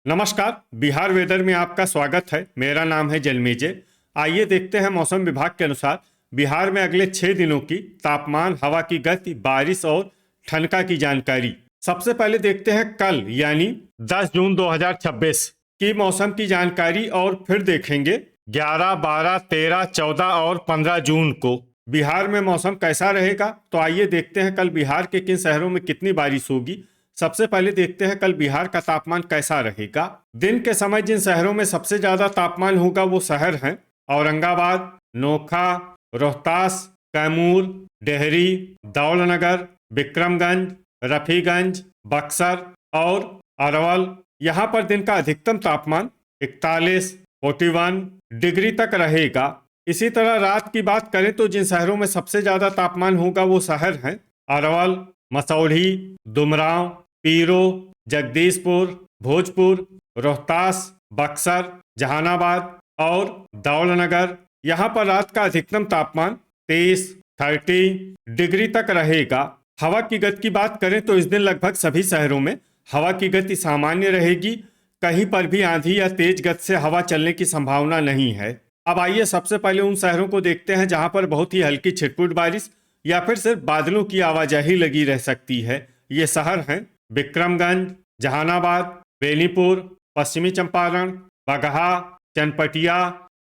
नमस्कार। बिहार वेदर में आपका स्वागत है। मेरा नाम है जलमेजे। आइए देखते हैं मौसम विभाग के अनुसार बिहार में अगले 6 दिनों की तापमान, हवा की गति, बारिश और ठनका की जानकारी। सबसे पहले देखते हैं कल यानी 10 जून 2026 की मौसम की जानकारी और फिर देखेंगे 11, 12, 13, 14 और 15 जून को बिहार में मौसम कैसा रहेगा। तो आइए देखते हैं कल बिहार के किन शहरों में कितनी बारिश होगी। सबसे पहले देखते हैं कल बिहार का तापमान कैसा रहेगा। दिन के समय जिन शहरों में सबसे ज्यादा तापमान होगा वो शहर हैं औरंगाबाद, नोखा, रोहतास, कैमूर, डेहरी, दौलनगर, विक्रमगंज, रफीगंज, बक्सर और अरवल। यहाँ पर दिन का अधिकतम तापमान 41, 41 डिग्री तक रहेगा। इसी तरह रात की बात करें तो जिन शहरों में सबसे ज्यादा तापमान होगा वो शहर हैं अरवल, मसौढ़ी, दुमराव, पीरो, जगदीशपुर, भोजपुर, रोहतास, बक्सर, जहानाबाद और दौलनगर। यहाँ पर रात का अधिकतम तापमान 23, 30 डिग्री तक रहेगा। हवा की गति की बात करें तो इस दिन लगभग सभी शहरों में हवा की गति सामान्य रहेगी। कहीं पर भी आंधी या तेज गति से हवा चलने की संभावना नहीं है। अब आइए सबसे पहले उन शहरों को देखते हैं जहां पर बहुत ही हल्की छिटपुट बारिश या फिर सिर्फ बादलों की आवाजाही लगी रह सकती है। ये शहर हैं विक्रमगंज, जहानाबाद, बेनीपुर, पश्चिमी चंपारण, बगहा, चनपटिया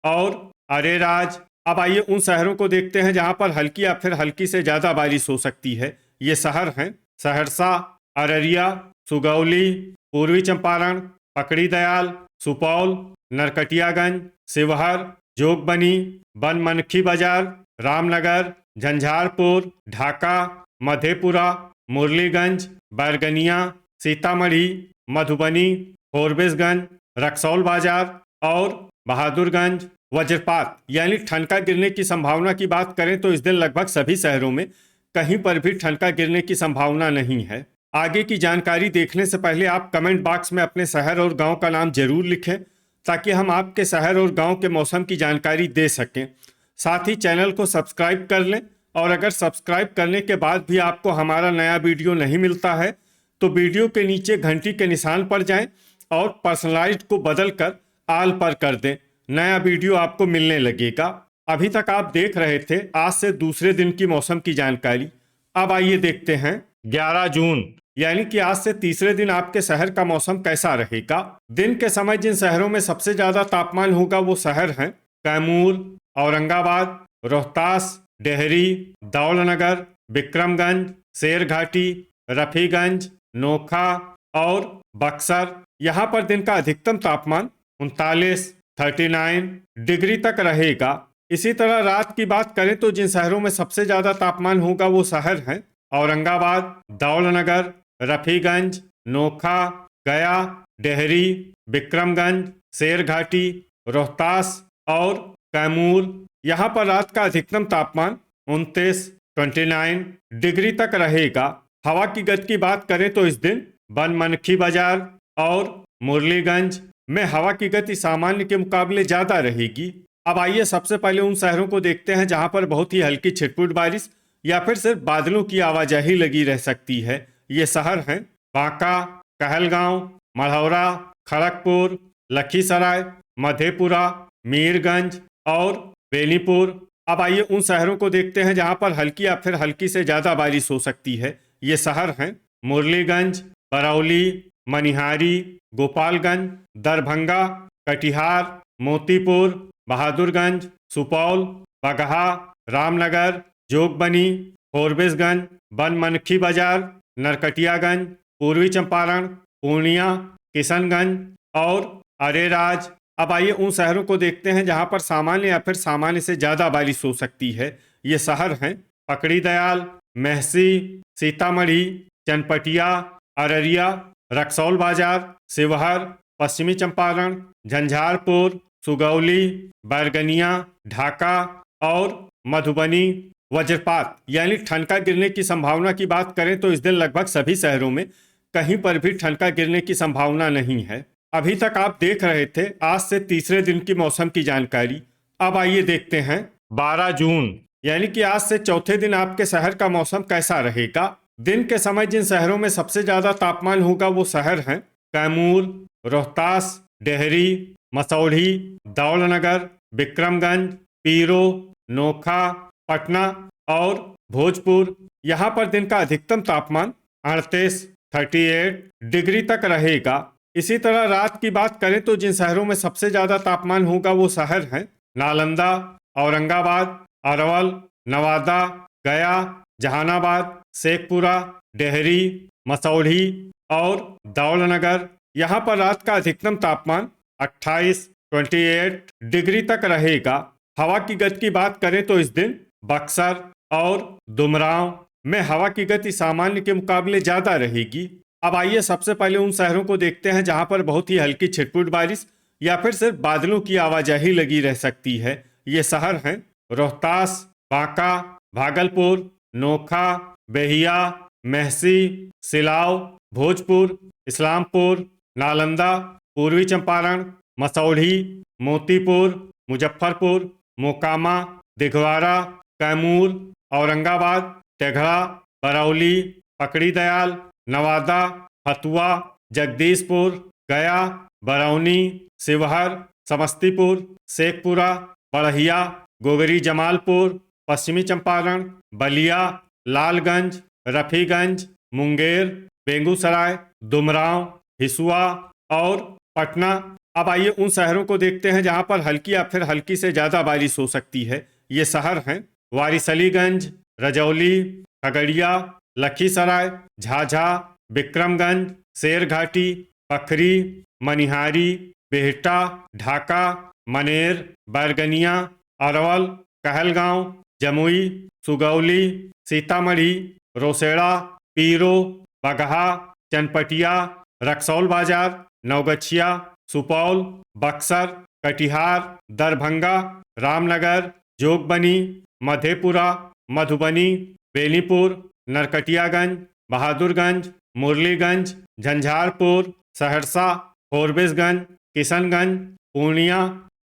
और अरेराज। अब आइए उन शहरों को देखते हैं जहां पर हल्की या फिर हल्की से ज्यादा बारिश हो सकती है। ये शहर हैं सहरसा, अररिया, सुगौली, पूर्वी चंपारण, पकड़ी दयाल, सुपौल, नरकटियागंज, शिवहर, जोगबनी, बनमनखी बाजार, रामनगर, झंझारपुर, ढाका, मधेपुरा, मुरलीगंज, बैरगनिया, सीतामढ़ी, मधुबनी, फोरबिसगंज, रक्सौल बाजार और बहादुरगंज। वज्रपात यानी ठनका गिरने की संभावना की बात करें तो इस दिन लगभग सभी शहरों में कहीं पर भी ठनका गिरने की संभावना नहीं है। आगे की जानकारी देखने से पहले आप कमेंट बॉक्स में अपने शहर और गांव का नाम जरूर लिखें ताकि हम आपके शहर और गांव के मौसम की जानकारी दे सकें। साथ ही चैनल को सब्सक्राइब कर लें और अगर सब्सक्राइब करने के बाद भी आपको हमारा नया वीडियो नहीं मिलता है तो वीडियो के नीचे घंटी के निशान पर जाएं और पर्सनलाइज्ड को बदल कर आल पर कर दें। नया वीडियो आपको मिलने लगेगा। अभी तक आप देख रहे थे आज से दूसरे दिन की मौसम की जानकारी। अब आइए देखते हैं 11 जून यानी कि आज से तीसरे दिन आपके शहर का मौसम कैसा रहेगा। दिन के समय जिन शहरों में सबसे ज्यादा तापमान होगा वो शहर हैं कैमूर, औरंगाबाद, रोहतास, डेहरी, दौलनगर, विक्रमगंज, शेरघाटी, रफीगंज, नोखा और बक्सर। यहाँ पर दिन का अधिकतम तापमान 39, 39 डिग्री तक रहेगा। इसी तरह रात की बात करें तो जिन शहरों में सबसे ज्यादा तापमान होगा वो शहर हैं औरंगाबाद, दौलनगर, रफीगंज, नोखा, गया, डेहरी, विक्रमगंज, शेरघाटी, रोहतास और कैमूर। यहाँ पर रात का अधिकतम तापमान 29, 29 डिग्री तक रहेगा। हवा की गति की बात करें तो इस दिन बनमनखी बाजार और मुरलीगंज में हवा की गति सामान्य के मुकाबले ज्यादा रहेगी। अब आइए सबसे पहले उन शहरों को देखते हैं जहां पर बहुत ही हल्की छिटपुट बारिश या फिर सिर्फ बादलों की आवाजाही लगी रह सकती है। ये शहर हैं बांका, कहलगांव, मढ़ौरा, खड़गपुर, लखीसराय, मधेपुरा, मीरगंज और बेनीपुर। अब आइए उन शहरों को देखते हैं जहां पर हल्की या फिर हल्की से ज्यादा बारिश हो सकती है। ये शहर हैं मुरलीगंज, बरौली, मनिहारी, गोपालगंज, दरभंगा, कटिहार, मोतीपुर, बहादुरगंज, सुपौल, बगहा, रामनगर, जोगबनी, फोरबिसगंज, बनमनखी बाजार, नरकटियागंज, पूर्वी चंपारण, पूर्णिया, किशनगंज और अरेराज। अब आइए उन शहरों को देखते हैं जहां पर सामान्य या फिर सामान्य से ज्यादा बारिश हो सकती है। ये शहर हैं पकड़ी दयाल, मेहसी, सीतामढ़ी, चनपटिया, अररिया, रक्सौल बाजार, शिवहर, पश्चिमी चंपारण, झंझारपुर, सुगौली, बैरगनिया, ढाका और मधुबनी। वज्रपात यानी ठनका गिरने की संभावना की बात करें तो इस दिन लगभग सभी शहरों में कहीं पर भी ठनका गिरने की संभावना नहीं है। अभी तक आप देख रहे थे आज से तीसरे दिन की मौसम की जानकारी। अब आइए देखते हैं 12 जून यानी कि आज से चौथे दिन आपके शहर का मौसम कैसा रहेगा। दिन के समय जिन शहरों में सबसे ज्यादा तापमान होगा वो शहर हैं कैमूर, रोहतास, डेहरी, मसौढ़ी, दौलनगर, विक्रमगंज, पीरो, नोखा, पटना और भोजपुर। यहाँ पर दिन का अधिकतम तापमान 38 डिग्री तक रहेगा। इसी तरह रात की बात करें तो जिन शहरों में सबसे ज्यादा तापमान होगा वो शहर हैं नालंदा, औरंगाबाद, अरवल, नवादा, गया, जहानाबाद, शेखपुरा, डेहरी, मसौढ़ी और दौलनगर। यहाँ पर रात का अधिकतम तापमान 28 डिग्री तक रहेगा। हवा की गति की बात करें तो इस दिन बक्सर और दुमराव में हवा की गति सामान्य के मुकाबले ज्यादा रहेगी। अब आइए सबसे पहले उन शहरों को देखते हैं जहां पर बहुत ही हल्की छिटपुट बारिश या फिर सिर्फ बादलों की आवाजाही लगी रह सकती है। ये शहर हैं रोहतास, बांका, भागलपुर, नोखा, बेहिया, मेहसी, सिलाव, भोजपुर, इस्लामपुर, नालंदा, पूर्वी चंपारण, मसौढ़ी, मोतीपुर, मुजफ्फरपुर, मोकामा, दिघवाड़ा, कैमूर, औरंगाबाद, तेघड़ा, बरौली, पकड़ी दयाल, नवादा, फतुआ, जगदीशपुर, गया, बरौनी, शिवहर, समस्तीपुर, शेखपुरा, बड़हिया, गोगरी जमालपुर, पश्चिमी चंपारण, बलिया, लालगंज, रफीगंज, मुंगेर, बेगूसराय, दुमराव, हिसुआ और पटना। अब आइए उन शहरों को देखते हैं जहां पर हल्की या फिर हल्की से ज्यादा बारिश हो सकती है। ये शहर हैं वारिसलीगंज, रजौली, खगड़िया, लखीसराय, झाझा, विक्रमगंज, शेरघाटी, पखरी, मनिहारी, बिहटा, ढाका, मनेर, बैरगनिया, अरवल, कहलगांव, जमुई, सुगौली, सीतामढ़ी, रोसेड़ा, पीरो, बगहा, चनपटिया, रक्सौल बाजार, नवगछिया, सुपौल, बक्सर, कटिहार, दरभंगा, रामनगर, जोगबनी, मधेपुरा, मधुबनी, बेनीपुर, नरकटियागंज, बहादुरगंज, मुरलीगंज, झंझारपुर, सहरसा, फॉरबिसगंज, किशनगंज, पूर्णिया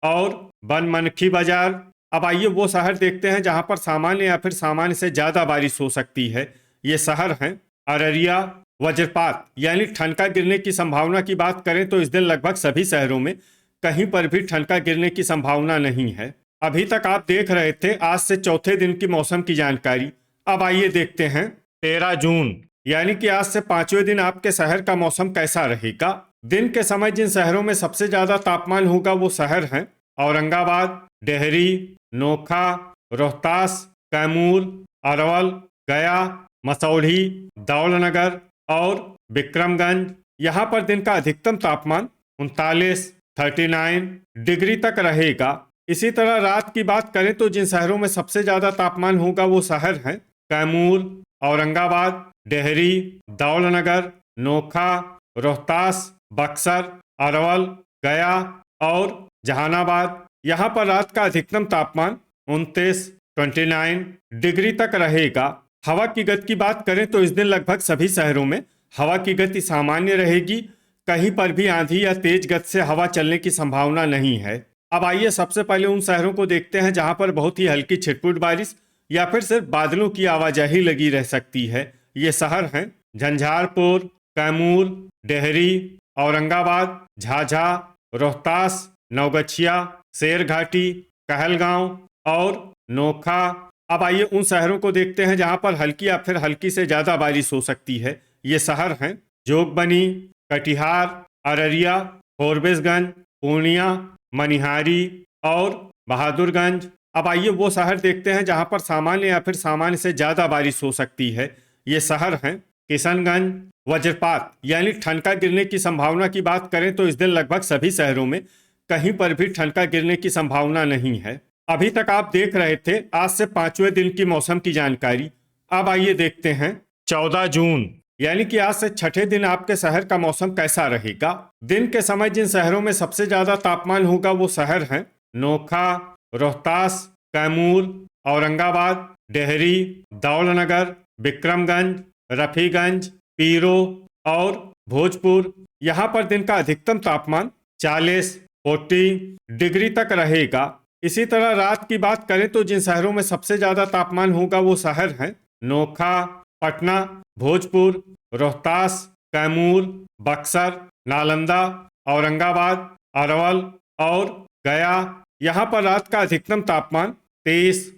और बनमनखी बाजार। अब आइए वो शहर देखते हैं जहां पर सामान्य या फिर सामान्य से ज्यादा बारिश हो सकती है। ये शहर हैं अररिया। वज्रपात यानी ठनका गिरने की संभावना की बात करें तो इस दिन लगभग सभी शहरों में कहीं पर भी ठनका गिरने की संभावना नहीं है। अभी तक आप देख रहे थे आज से चौथे दिन की मौसम की जानकारी। अब आइए देखते हैं 13 जून यानी कि आज से 5वें दिन आपके शहर का मौसम कैसा रहेगा। दिन के समय जिन शहरों में सबसे ज्यादा तापमान होगा वो शहर हैं औरंगाबाद, डेहरी, नोखा, रोहतास, कैमूर, अरवल, गया, मसौढ़ी, दौलनगर और विक्रमगंज। यहाँ पर दिन का अधिकतम तापमान 39 डिग्री तक रहेगा। इसी तरह रात की बात करें तो जिन शहरों में सबसे ज्यादा तापमान होगा वो शहर हैं कैमूर, औरंगाबाद, डेहरी, दौलनगर, नोखा, रोहतास, बक्सर, अरवल, गया और जहानाबाद। यहाँ पर रात का अधिकतम तापमान 29 डिग्री तक रहेगा। हवा की गति की बात करें तो इस दिन लगभग सभी शहरों में हवा की गति सामान्य रहेगी। कहीं पर भी आंधी या तेज गति से हवा चलने की संभावना नहीं है। अब आइए सबसे पहले उन शहरों को देखते हैं जहां पर बहुत ही हल्की छिटपुट बारिश या फिर सिर्फ बादलों की आवाजाही लगी रह सकती है। ये शहर हैं झंझारपुर, कैमूर, डेहरी, औरंगाबाद, झाझा, रोहतास, नवगछिया, शेरघाटी, कहलगांव और नोखा। अब आइए उन शहरों को देखते हैं जहां पर हल्की या फिर हल्की से ज्यादा बारिश हो सकती है। ये शहर हैं जोगबनी, कटिहार, अररिया, फॉरबिसगंज, पूर्णिया, मनिहारी और बहादुरगंज। अब आइए वो शहर देखते हैं जहां पर सामान्य या फिर सामान्य से ज्यादा बारिश हो सकती है। ये शहर हैं किशनगंज। वज्रपात यानी ठनका गिरने की संभावना की बात करें तो इस दिन लगभग सभी शहरों में कहीं पर भी ठनका गिरने की संभावना नहीं है। अभी तक आप देख रहे थे आज से 5वें दिन की मौसम की जानकारी। अब आइए देखते हैं 14 जून यानी कि आज से छठे दिन आपके शहर का मौसम कैसा रहेगा। दिन के समय जिन शहरों में सबसे ज्यादा तापमान होगा वो शहर हैं नोखा, रोहतास, कैमूर, औरंगाबाद, डेहरी, दौलनगर, विक्रमगंज, रफीगंज, पीरो और भोजपुर। यहाँ पर दिन का अधिकतम तापमान 40 डिग्री तक रहेगा। इसी तरह रात की बात करें तो जिन शहरों में सबसे ज्यादा तापमान होगा वो शहर हैं नोखा, पटना, भोजपुर, रोहतास, कैमूर, बक्सर, नालंदा, औरंगाबाद, अरवल और गया। यहाँ पर रात का अधिकतम तापमान 30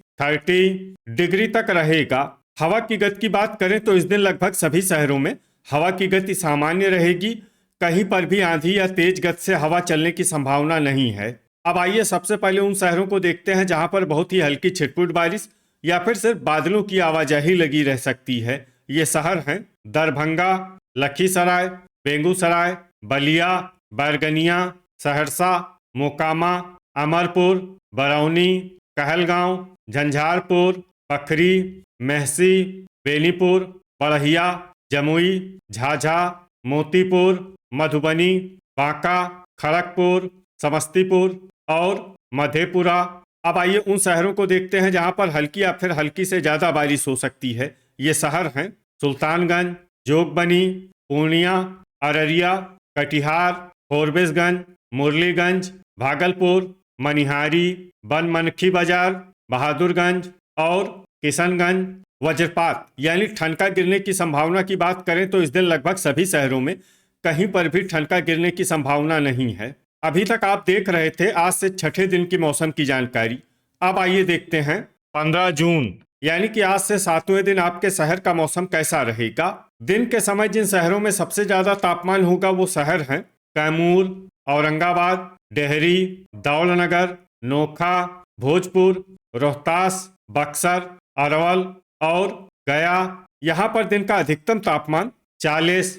डिग्री तक रहेगा। हवा की गति की बात करें तो इस दिन लगभग सभी शहरों में हवा की गति सामान्य रहेगी। कहीं पर भी आंधी या तेज गति से हवा चलने की संभावना नहीं है। अब आइए सबसे पहले उन शहरों को देखते हैं जहां पर बहुत ही हल्की छिटपुट बारिश या फिर सिर्फ बादलों की आवाजाही लगी रह सकती है। ये शहर हैं दरभंगा, लखीसराय, बेगूसराय, बलिया, बैरगनिया, सहरसा, मोकामा, अमरपुर, बरौनी, कहलगांव, झंझारपुर, पखरी, मेहसी, बेनीपुर, बढ़िया, जमुई, झाझा, मोतीपुर, मधुबनी, बांका, खड़गपुर, समस्तीपुर और मधेपुरा। अब आइए उन शहरों को देखते हैं जहां पर हल्की या फिर हल्की से ज्यादा बारिश हो सकती है। ये शहर हैं सुल्तानगंज, जोगबनी, पूर्णिया, अररिया, कटिहार, फोरबिसगंज, मुरलीगंज, भागलपुर, मनिहारी, बनमनखी बाजार, बहादुरगंज और किशनगंज। वज्रपात यानी ठनका गिरने की संभावना की बात करें तो इस दिन लगभग सभी शहरों में कहीं पर भी ठनका गिरने की संभावना नहीं है। अभी तक आप देख रहे थे आज से छठे दिन की मौसम की जानकारी। अब आइए देखते हैं 15 जून यानी कि आज से 7वें दिन आपके शहर का मौसम कैसा रहेगा। दिन के समय जिन शहरों में सबसे ज्यादा तापमान होगा वो शहर हैं कैमूर, औरंगाबाद, डेहरी, दौलनगर, नोखा, भोजपुर, रोहतास, बक्सर, अरवल और गया। यहाँ पर दिन का अधिकतम तापमान 40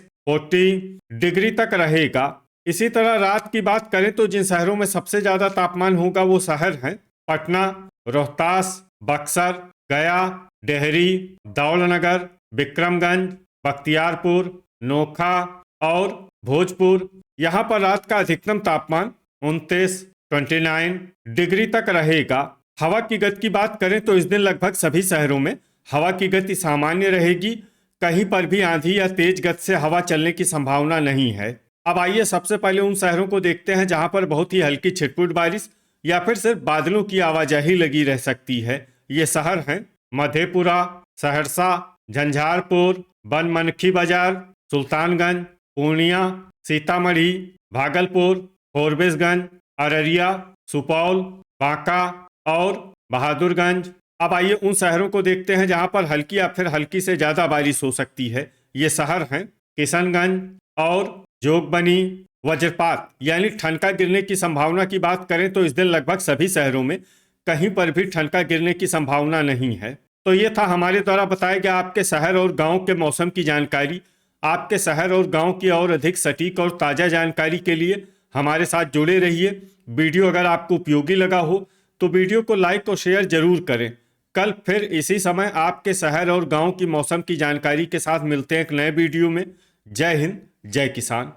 डिग्री तक रहेगा। इसी तरह रात की बात करें तो जिन शहरों में सबसे ज्यादा तापमान होगा वो शहर हैं पटना, रोहतास, बक्सर, गया, डेहरी, दौलनगर, विक्रमगंज, बख्तियारपुर, नोखा और भोजपुर। यहाँ पर रात का अधिकतम तापमान 29 डिग्री तक रहेगा। हवा की गति की बात करें तो इस दिन लगभग सभी शहरों में हवा की गति सामान्य रहेगी। कहीं पर भी आंधी या तेज गति से हवा चलने की संभावना नहीं है। अब आइए सबसे पहले उन शहरों को देखते हैं जहां पर बहुत ही हल्की छिटपुट बारिश या फिर सिर्फ बादलों की आवाजाही लगी रह सकती है। ये शहर हैं मधेपुरा, सहरसा, झंझारपुर, बनमनखी बाजार, सुल्तानगंज, पूर्णिया, सीतामढ़ी, भागलपुर, फोरबिसगंज, अररिया, सुपौल, बांका और बहादुरगंज। अब आइए उन शहरों को देखते हैं जहां पर हल्की या फिर हल्की से ज्यादा बारिश हो सकती है। ये शहर हैं किशनगंज और जोगबनी। वज्रपात यानी ठनका गिरने की संभावना की बात करें तो इस दिन लगभग सभी शहरों में कहीं पर भी ठनका गिरने की संभावना नहीं है। तो ये था हमारे द्वारा बताया गया आपके शहर और गांव के मौसम की जानकारी। आपके शहर और गांव की और अधिक सटीक और ताज़ा जानकारी के लिए हमारे साथ जुड़े रहिए। वीडियो अगर आपको उपयोगी लगा हो तो वीडियो को लाइक और शेयर जरूर करें। कल फिर इसी समय आपके शहर और गांव की मौसम की जानकारी के साथ मिलते हैं एक नए वीडियो में। जय हिंद, जय किसान।